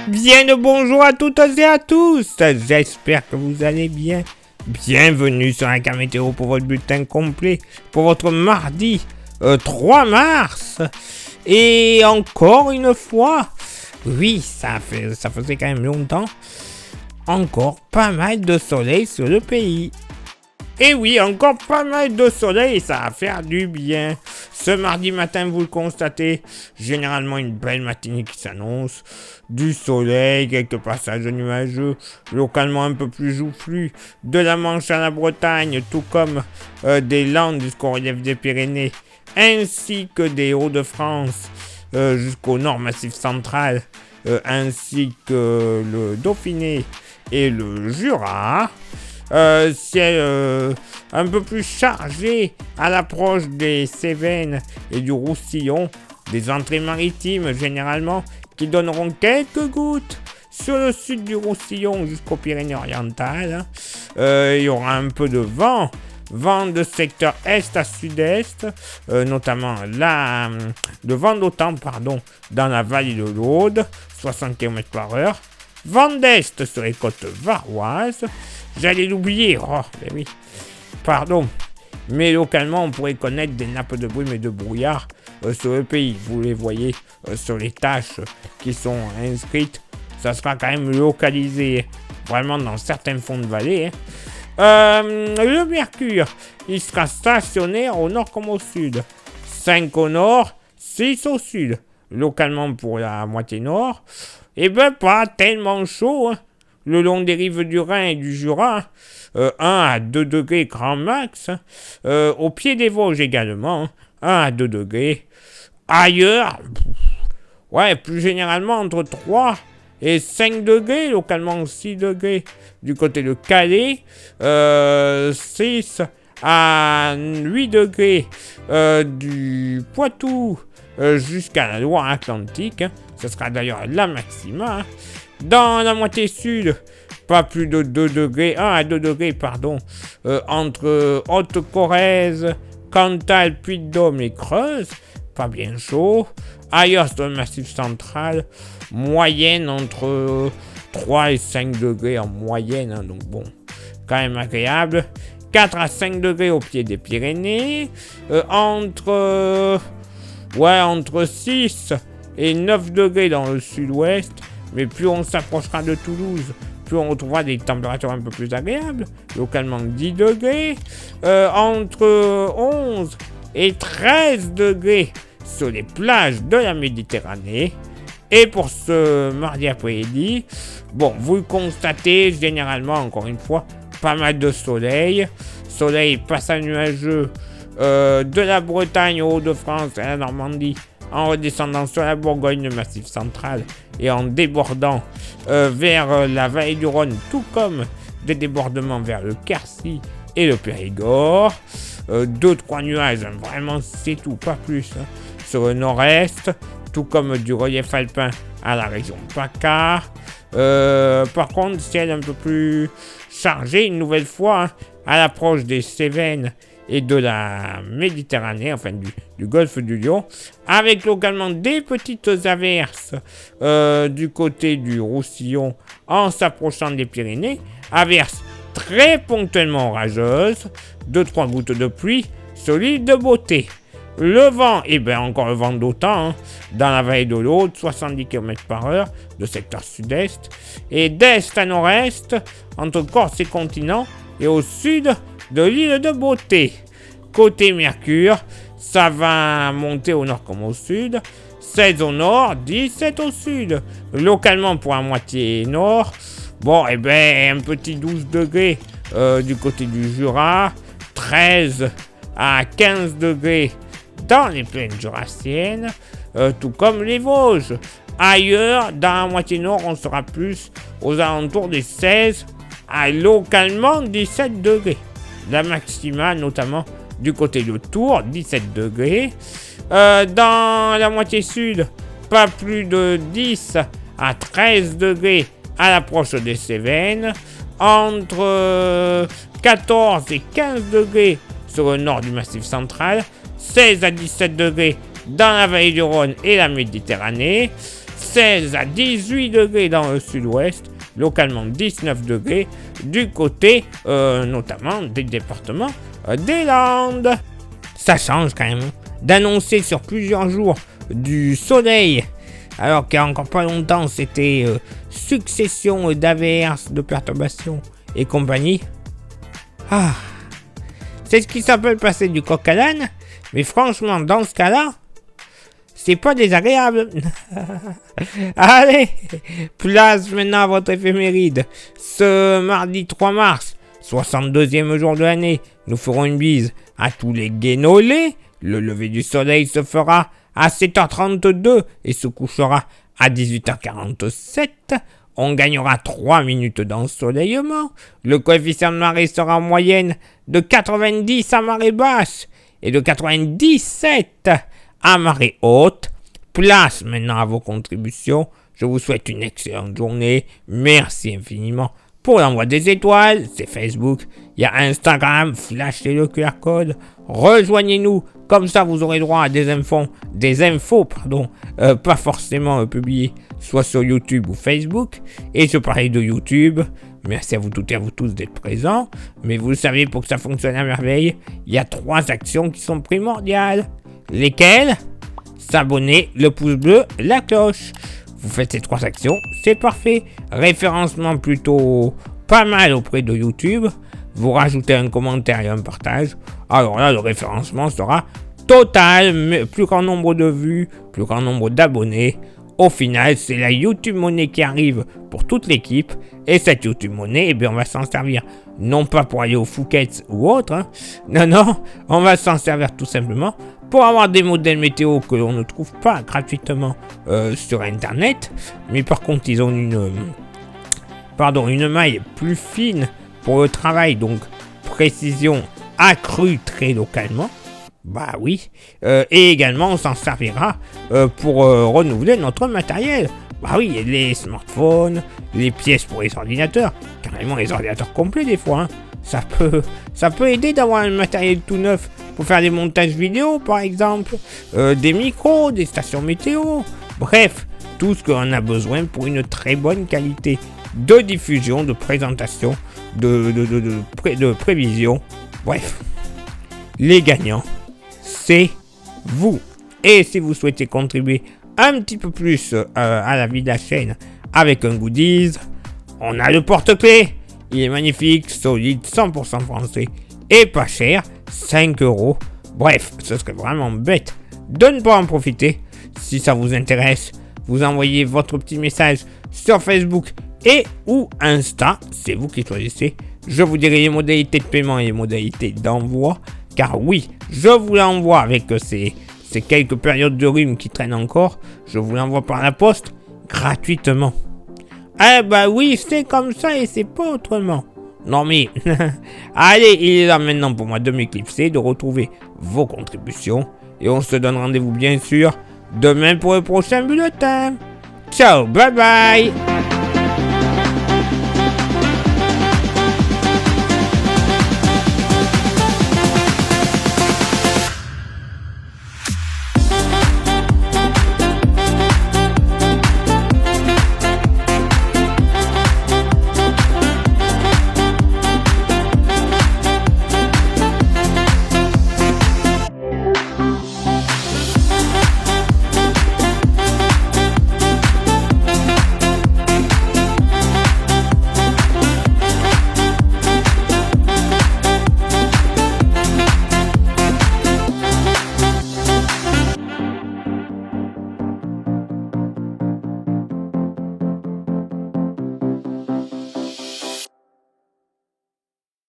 Bien le bonjour à toutes et à tous, j'espère que vous allez bien. Bienvenue sur un cas météo pour votre bulletin complet, pour votre mardi 3 mars. Et encore une fois, oui, ça faisait quand même longtemps, encore pas mal de soleil sur le pays. Et oui, encore pas mal de soleil, ça va faire du bien. Ce mardi matin, vous le constatez, généralement une belle matinée qui s'annonce. Du soleil, quelques passages nuageux, localement un peu plus joufflus. De la Manche à la Bretagne, tout comme des Landes jusqu'au relief des Pyrénées, ainsi que des Hauts-de-France jusqu'au nord massif central, ainsi que le Dauphiné et le Jura. Ciel un peu plus chargé à l'approche des Cévennes et du Roussillon, des entrées maritimes généralement qui donneront quelques gouttes sur le sud du Roussillon jusqu'aux Pyrénées-Orientales. Il y aura un peu de vent de secteur est à sud-est, notamment le vent d'automne dans la vallée de l'Aude, 60 km/h. Vent d'est sur les côtes varoises. J'allais l'oublier, mais oui, pardon. Mais localement, on pourrait connaître des nappes de brume et de brouillard sur le pays. Vous les voyez sur les tâches qui sont inscrites. Ça sera quand même localisé vraiment dans certains fonds de vallée. Le mercure, il sera stationnaire au nord comme au sud. 5 au nord, 6 au sud. Localement pour la moitié nord, et pas tellement chaud, le long des rives du Rhin et du Jura, 1 à 2 degrés grand max, au pied des Vosges également, 1 à 2 degrés. Ailleurs, plus généralement entre 3 et 5 degrés, localement 6 degrés du côté de Calais, 6 à 8 degrés du Poitou jusqu'à la Loire-Atlantique, ce sera d'ailleurs la maxima. Dans la moitié sud, pas plus de 2 degrés, 1 à 2 degrés, entre Haute-Corrèze, Cantal, Puy-de-Dôme et Creuse, pas bien chaud. Ailleurs, sur le massif central, moyenne entre 3 et 5 degrés en moyenne, donc bon, quand même agréable. 4 à 5 degrés au pied des Pyrénées, entre 6 et 9 degrés dans le sud-ouest, mais plus on s'approchera de Toulouse, plus on retrouvera des températures un peu plus agréables, localement 10 degrés, entre 11 et 13 degrés sur les plages de la Méditerranée. Et pour ce mardi après-midi, vous le constatez, généralement, encore une fois, pas mal de soleil, passage nuageux de la Bretagne aux Hauts-de-France et à la Normandie, en redescendant sur la Bourgogne, le massif central, et en débordant vers la vallée du Rhône, tout comme des débordements vers le Quercy et le Périgord. 2-3 nuages, vraiment c'est tout, pas plus, sur le nord-est, tout comme du relief alpin à la région PACA. Par contre, ciel un peu plus chargé, une nouvelle fois, à l'approche des Cévennes et de la Méditerranée, enfin du golfe du Lion, avec localement des petites averses du côté du Roussillon en s'approchant des Pyrénées, averses très ponctuellement orageuses, 2-3 gouttes de pluie sur l'île de Beauté. Le vent, encore le vent d'automne, dans la vallée de l'Aude, 70 km/h, de secteur sud-est, et d'est à nord-est, entre Corse et continent, et au sud de l'île de Beauté. Côté Mercure, ça va monter au nord comme au sud, 16 au nord, 17 au sud. Localement pour la moitié nord, un petit 12 degrés du côté du Jura, 13 à 15 degrés dans les plaines jurassiennes, tout comme les Vosges. Ailleurs, dans la moitié nord, on sera plus aux alentours des 16 à localement 17 degrés. La maxima, notamment du côté de Tours, 17 degrés. Dans la moitié sud, pas plus de 10 à 13 degrés à l'approche des Cévennes. Entre 14 et 15 degrés sur le nord du massif central. 16 à 17 degrés dans la vallée du Rhône et la Méditerranée. 16 à 18 degrés dans le sud-ouest, localement 19 degrés du côté notamment des départements des Landes. Ça change quand même d'annoncer sur plusieurs jours du soleil, alors qu'il y a encore pas longtemps c'était succession d'averses, de perturbations et compagnie. Ah, c'est ce qui s'appelle passer du coq à l'âne, mais franchement dans ce cas-là, c'est pas désagréable. Allez, place maintenant à votre éphéméride. Ce mardi 3 mars, 62e jour de l'année, nous ferons une bise à tous les guénolés. Le lever du soleil se fera à 7h32 et se couchera à 18h47. On gagnera 3 minutes d'ensoleillement. Le coefficient de marée sera en moyenne de 90 à marée basse et de 97 à marée haute. Place maintenant à vos contributions. Je vous souhaite une excellente journée. Merci infiniment pour l'envoi des étoiles. C'est Facebook. Il y a Instagram. Flashez le QR code. Rejoignez-nous. Comme ça, vous aurez droit à des infos, pas forcément publiées, soit sur YouTube ou Facebook. Et je parlais de YouTube. Merci à vous toutes et à vous tous d'être présents. Mais vous le savez, pour que ça fonctionne à merveille, il y a 3 actions qui sont primordiales. Lesquelles? S'abonner, le pouce bleu, la cloche. Vous faites ces 3 actions, c'est parfait. Référencement plutôt pas mal auprès de YouTube. Vous rajoutez un commentaire et un partage. Alors là, le référencement sera total. Mais plus grand nombre de vues, plus grand nombre d'abonnés. Au final, c'est la YouTube Money qui arrive pour toute l'équipe. Et cette YouTube Money, eh bien, on va s'en servir. Non pas pour aller au Phuket ou autre. Non, on va s'en servir tout simplement pour avoir des modèles météo que l'on ne trouve pas gratuitement sur Internet. Mais par contre, ils ont une maille plus fine pour le travail. Donc, précision accrue très localement. Bah oui. Et également, on s'en servira pour renouveler notre matériel. Bah oui, les smartphones, les pièces pour les ordinateurs, carrément les ordinateurs complets des fois. Ça peut aider d'avoir un matériel tout neuf pour faire des montages vidéo par exemple, des micros, des stations météo. Bref, tout ce qu'on a besoin pour une très bonne qualité de diffusion, de présentation, de prévision. Bref, les gagnants, c'est vous. Et si vous souhaitez contribuer un petit peu plus à la vie de la chaîne avec un goodies, on a le porte-clés. Il est magnifique, solide, 100% français et pas cher, 5 €. Bref, ce serait vraiment bête de ne pas en profiter. Si ça vous intéresse, vous envoyez votre petit message sur Facebook et ou Insta, c'est vous qui choisissez. Je vous dirai les modalités de paiement et les modalités d'envoi, car oui, je vous l'envoie avec ces quelques périodes de rhume qui traînent encore, je vous l'envoie par la poste gratuitement. Eh bah oui, c'est comme ça et c'est pas autrement. Non mais, allez, il est là maintenant pour moi de m'éclipser, de retrouver vos contributions. Et on se donne rendez-vous bien sûr demain pour le prochain bulletin. Ciao, bye bye.